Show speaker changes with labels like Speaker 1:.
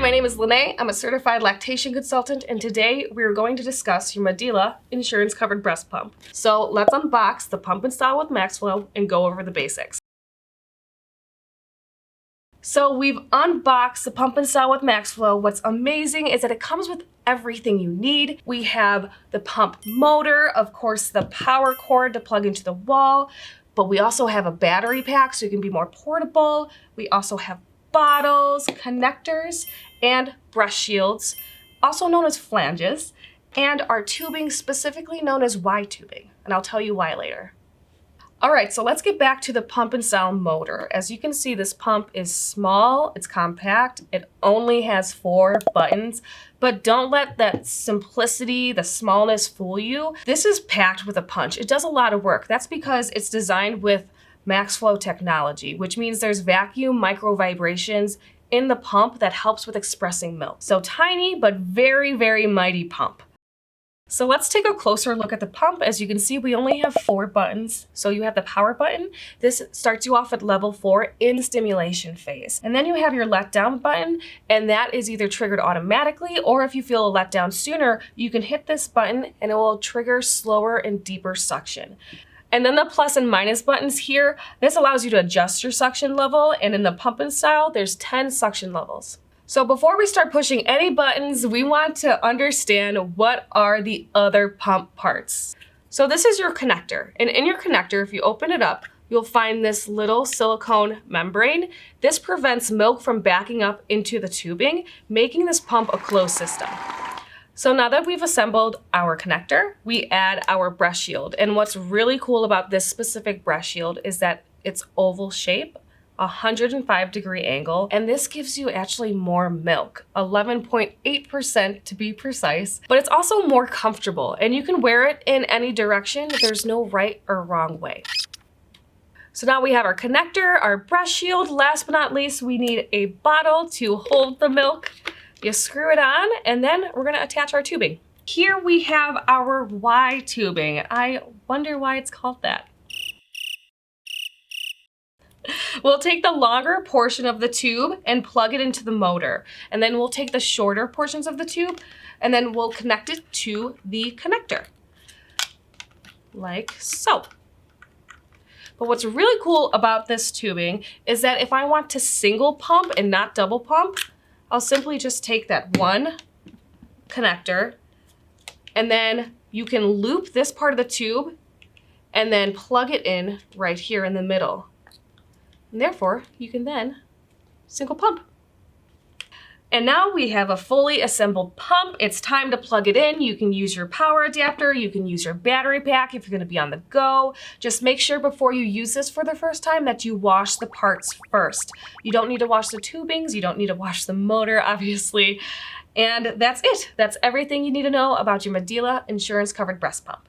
Speaker 1: my name is Lene. I'm a certified lactation consultant, and today we're going to discuss your Medela insurance-covered breast pump. So let's unbox the pump install with Maxflow and go over the basics. So we've unboxed the pump install with Maxflow. What's amazing is that it comes with everything you need. We have the pump motor, of course, the power cord to plug into the wall, but we also have a battery pack so you can be more portable. We also have bottles, connectors, and breast shields, also known as flanges, and our tubing specifically known as Y tubing, and I'll tell you why later. All right, so let's get back to the pump install motor. As you can see, this pump is small, it's compact, it only has 4 buttons, but don't let that simplicity, the smallness fool you. This is packed with a punch. It does a lot of work. That's because it's designed with Maxflow technology, which means there's vacuum micro vibrations in the pump that helps with expressing milk. So tiny, but very, very mighty pump. So let's take a closer look at the pump. As you can see, we only have 4 buttons. So you have the power button. This starts you off at level 4 in stimulation phase. And then you have your let down button, and that is either triggered automatically, or if you feel a let down sooner, you can hit this button and it will trigger slower and deeper suction. And then the plus and minus buttons here, this allows you to adjust your suction level, and in the pump install, there's 10 suction levels. So before we start pushing any buttons, we want to understand what are the other pump parts. So this is your connector, and in your connector, if you open it up, you'll find this little silicone membrane. This prevents milk from backing up into the tubing, making this pump a closed system. So now that we've assembled our connector, we add our breast shield. And what's really cool about this specific breast shield is that it's oval shape, 105-degree angle, and this gives you actually more milk, 11.8% to be precise, but it's also more comfortable and you can wear it in any direction. There's no right or wrong way. So now we have our connector, our breast shield. Last but not least, we need a bottle to hold the milk. You screw it on, and then we're gonna attach our tubing. Here we have our Y tubing. I wonder why it's called that. We'll take the longer portion of the tube and plug it into the motor. And then we'll take the shorter portions of the tube and then we'll connect it to the connector, like so. But what's really cool about this tubing is that if I want to single pump and not double pump, I'll simply just take that one connector, and then you can loop this part of the tube and then plug it in right here in the middle. And therefore, you can then single pump. And now we have a fully assembled pump. It's time to plug it in. You can use your power adapter. You can use your battery pack if you're gonna be on the go. Just make sure before you use this for the first time that you wash the parts first. You don't need to wash the tubings. You don't need to wash the motor, obviously. And that's it. That's everything you need to know about your Medela insurance-covered breast pump.